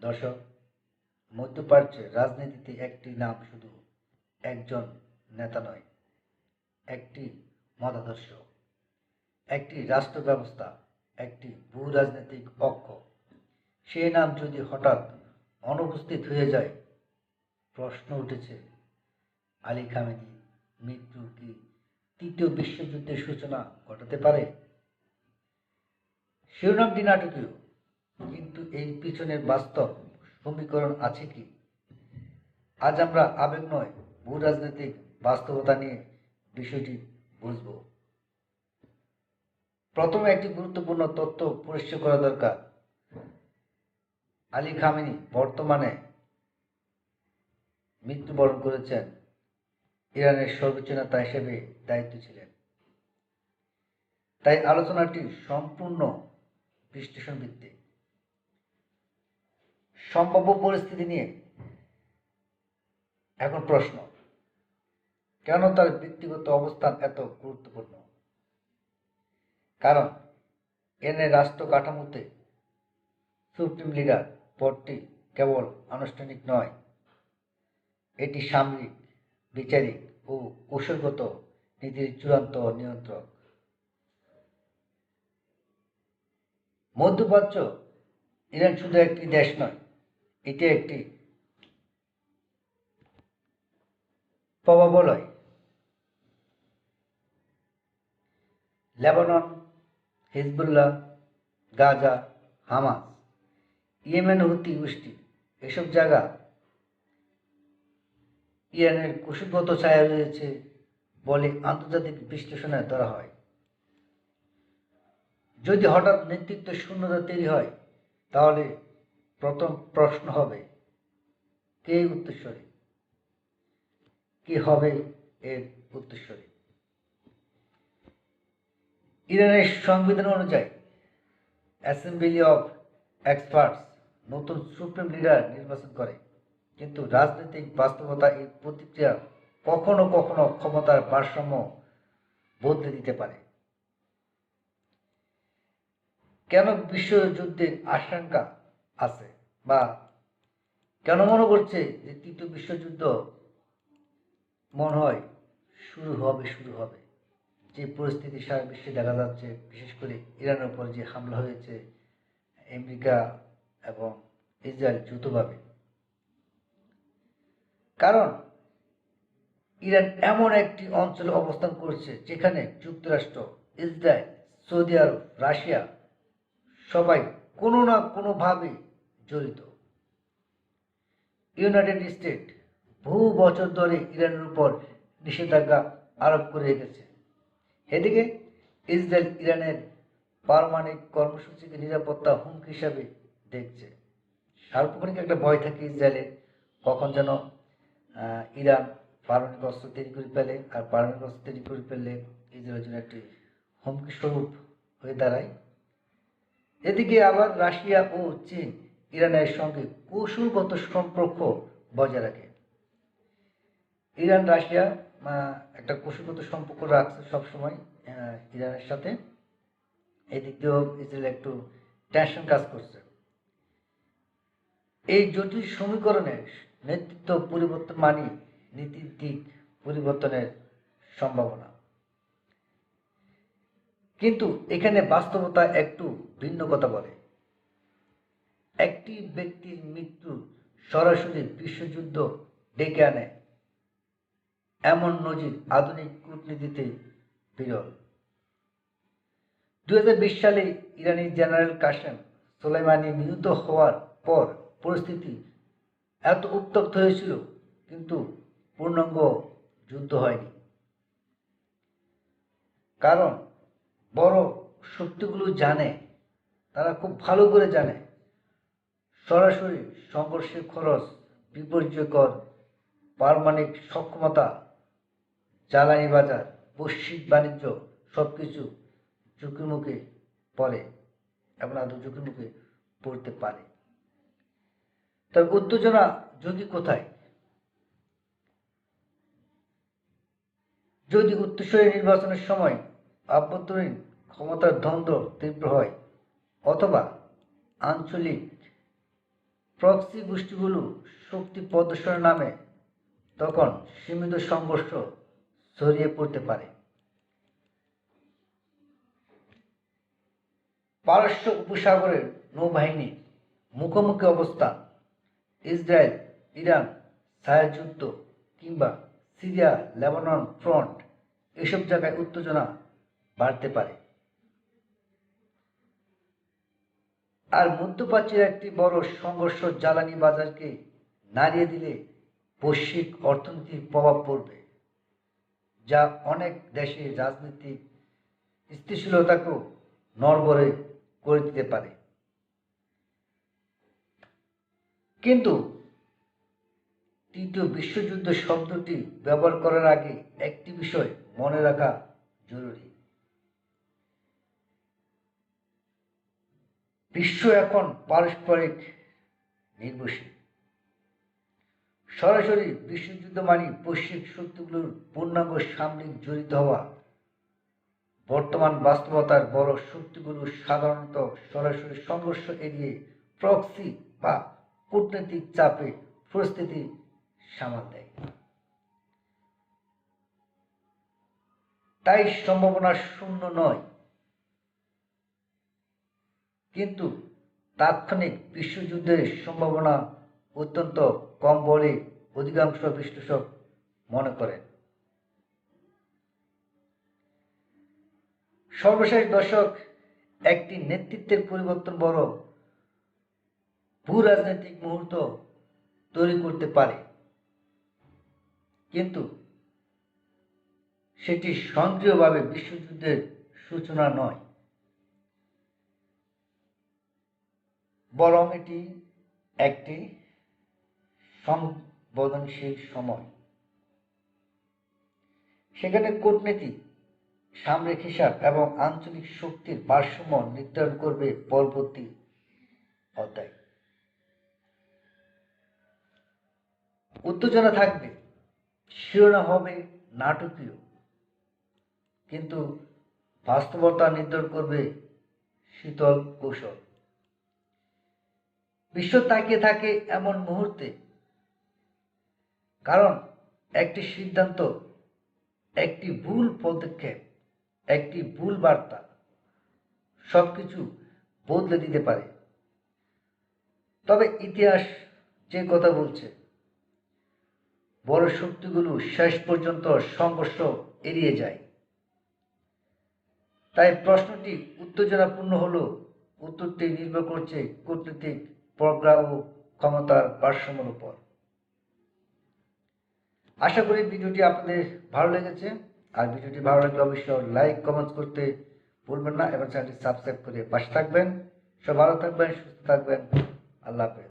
দর্শক, মধ্যপ্রাচ্যের রাজনীতিতে একটি নাম শুধু একজন নেতা নয়, একটি মতাদর্শ, একটি রাষ্ট্র ব্যবস্থা, একটি ভূ রাজনৈতিক অক্ষ। সেই নাম যদি হঠাৎ অনুপস্থিত হয়ে যায়, প্রশ্ন উঠেছে, আলী খামেনি মৃত্যু কি তৃতীয় বিশ্বযুদ্ধের সূচনা ঘটাতে পারে? শিরোনামটি নাটকীয়, কিন্তু এই পিছনের বাস্তব সমীকরণ আছে কি? আজ আমরা আবেগ নয়, ভূ রাজনৈতিক বাস্তবতা নিয়ে বিষয়টি বুঝব। প্রথমে একটি গুরুত্বপূর্ণ তথ্য পরিষ্কার করা দরকার। আলী খামেনি বর্তমানে মৃত্যুবরণ করেছেন। ইরানের সর্বোচ্চ নেতা হিসেবে দায়িত্ব ছিলেন। তাই আলোচনাটি সম্পূর্ণ বিশ্লেষণ ভিত্তিক, সম্ভাব্য পরিস্থিতি নিয়ে। এখন প্রশ্ন, কেন তার ব্যক্তিগত অবস্থান এত গুরুত্বপূর্ণ? কারণ ইরানের রাষ্ট্র কাঠামোতে সুপ্রিম লিডার পদটি কেবল আনুষ্ঠানিক নয়, এটি সামরিক, বিচারিক ও কৌশলগত নীতির চূড়ান্ত নিয়ন্ত্রক। মধ্যপ্রাচ্য, ইরান শুধু একটি দেশ নয়, এটি একটি প্রভাবলয়। Lebanon, Hezbollah, Gaza, Hamas, Yemen Houthi গোষ্ঠী, এসব জায়গা ইরানের কৌশলগত ছায়া রয়েছে বলে আন্তর্জাতিক বিশ্লেষণে ধরা হয়। যদি হঠাৎ নেতৃত্ব শূন্যতা তৈরি হয়, তাহলে প্রথম প্রশ্ন হবে, কে উত্তরসূরি? কি হবে এর উত্তরসূরি? ইরানের সংবিধান অনুযায়ী অ্যাসেম্বলি অফ এক্সপার্টস নতুন সুপ্রিম লিডার নির্বাচন করে, কিন্তু রাজনৈতিক বাস্তবতা এই প্রতিক্রিয়া কখনো কখনো ক্ষমতার ভারসাম্য বদলে দিতে পারে। কেন বিশ্বযুদ্ধের আশঙ্কা আছে, বা কেন মনে করছে যে তৃতীয় বিশ্বযুদ্ধ মনে হয় শুরু হবে? যে পরিস্থিতি সারা বিশ্বে দেখা যাচ্ছে, বিশেষ করে ইরানের উপর যে হামলা হয়েছে, আমেরিকা এবং ইসরায়েল যৌথভাবে। কারণ ইরান এমন একটি অঞ্চলে অবস্থান করছে যেখানে যুক্তরাষ্ট্র, ইসরায়েল, সৌদি আরব, রাশিয়া সবাই কোনো না কোনোভাবে জড়িত। ইউনাইটেড স্টেট বহু বছর ধরে ইরানের উপর নিষেধাজ্ঞা আরোপ করে রেখেছে। এদিকে ইসরায়েল ইরানের পারমাণবিক কর্মসূচিকে নিরাপত্তা হুমকি হিসাবে দেখছে। সার্বক্ষণিক একটা ভয় থাকে ইসরায়েলের, কখন যেন ইরান পারমাণবিক অস্ত্র তৈরি করে ফেলে, আর পারমাণবিক অস্ত্র তৈরি করে ফেললে ইসরায়েলের জন্য একটি হুমকি স্বরূপ হয়ে দাঁড়ায়। এদিকে আবার রাশিয়া ও চীন ইরানের সঙ্গে কৌশলগত সম্পর্ক বজায় রাখে। ইরান রাশিয়া একটা কৌশলগত সম্পর্ক রাখছে সবসময় ইরানের সাথে। এদিক দিয়েও ইসরায়েল একটু টেনশন কাজ করছে। এই জটিল সমীকরণে নেতৃত্ব পরিবর্তন মানে নীতির দিক পরিবর্তনের সম্ভাবনা। কিন্তু এখানে বাস্তবতা একটু ভিন্ন কথা বলে। একটি ব্যক্তির মৃত্যু সরাসরি বিশ্বযুদ্ধ ডেকে আনে, এমন নজির আধুনিক কূটনীতিতে বিরল। 2020 সালে ইরানি জেনারেল কাসেম সোলাইমানি নিহত হওয়ার পর পরিস্থিতি এত উত্তপ্ত হয়েছিল, কিন্তু পূর্ণাঙ্গ যুদ্ধ হয়নি। কারণ বড় শক্তিগুলো জানে, তারা খুব ভালো করে জানে, সরাসরি সংঘর্ষের খরচ, বিপর্যয়কর পারমাণবিক সক্ষমতা, জ্বালানি বাজার, বৈশ্বিক বাণিজ্য সবকিছু ঝুঁকির মুখে পড়ে এবং আদৌ ঝুঁকির মুখে পড়তে পারে। তবে উত্তেজনা ঝুঁকি কোথায়? যদি উত্তরসূরি নির্বাচনের সময় আভ্যন্তরীণ ক্ষমতার দ্বন্দ্ব তীব্র হয়, অথবা আঞ্চলিক প্রক্সি গোষ্ঠীগুলো শক্তি প্রদর্শনের নামে তখন সীমিত সংঘর্ষ ছড়িয়ে পড়তে পারে। পারস্য উপসাগরের নৌবাহিনীর মুখোমুখি অবস্থান, ইসরায়েল ইরান ছায়াযুদ্ধ কিংবা সিরিয়া লেবানন ফ্রন্ট, এসব জায়গায় উত্তেজনা বাড়তে পারে। আর মধ্যপ্রাচ্যের একটি বড় সংঘর্ষ জ্বালানি বাজারকে নাড়িয়ে দিলে বৈশ্বিক অর্থনীতির প্রভাব পড়বে, যা অনেক দেশের রাজনৈতিক স্থিতিশীলতাকেও নড়বড়ে করে দিতে পারে। কিন্তু তৃতীয় বিশ্বযুদ্ধ শব্দটি ব্যবহার করার আগে একটি বিষয় মনে রাখা জরুরি। বিশ্ব এখন পারস্পরিক নির্ভরশীল। সরাসরি বিশ্বযুদ্ধ মানে বৈশ্বিক শক্তিগুলোর পূর্ণাঙ্গ সামরিক জড়িত হওয়া। বর্তমান বাস্তবতার বড় শক্তিগুলো সাধারণত সরাসরি সংঘর্ষ এড়িয়ে প্রক্সি বা কূটনৈতিক চাপে পরিস্থিতি সামাল দেয়। তাই সম্ভাবনা শূন্য নয়, কিন্তু তাৎক্ষণিক বিশ্বযুদ্ধের সম্ভাবনা অত্যন্ত কম বলে অধিকাংশ বিশ্লেষক মনে করেন। সর্বশেষ দশক একটি নেতৃত্বের পরিবর্তন বড় ভূ রাজনৈতিক মুহূর্ত তৈরি করতে পারে, কিন্তু সেটি স্বয়ংক্রিয়ভাবে বিশ্বযুদ্ধের সূচনা নয়, বরং এটি একটি সংবেদনশীল সময়। সেখানে কূটনীতি, সামরিক হিসাব এবং আঞ্চলিক শক্তির ভারসাম্য নির্ধারণ করবে পরবর্তী অধ্যায়। উত্তেজনা থাকবে, শিরোনাম হবে নাটকীয়, কিন্তু বাস্তবতা নির্ধারণ করবে শীতল কৌশল। বিশ্ব তাকিয়ে থাকে এমন মুহূর্তে, কারণ একটি সিদ্ধান্ত, একটি ভুল পদক্ষেপ, একটি ভুল বার্তা সবকিছু বদলে দিতে পারে। তবে ইতিহাস যে কথা বলছে, বড় শক্তিগুলো শেষ পর্যন্ত সংঘর্ষ এড়িয়ে যায়। তাই প্রশ্নটি উত্তেজনাপূর্ণ হলেও উত্তরটি নির্ভর করছে কূটনৈতিক প্রজ্ঞা ও ক্ষমতার ভারসাম্যের উপর। আশা করি ভিডিওটি আপনাদের ভালো লেগেছে। আর ভিডিওটি ভালো লাগলে অবশ্যই লাইক কমেন্ট করতে ভুলবেন না এবং চ্যানেলটি সাবস্ক্রাইব করে পাশে থাকবেন। সব ভালো থাকবেন, সুস্থ থাকবেন। আল্লাহ হাফেজ।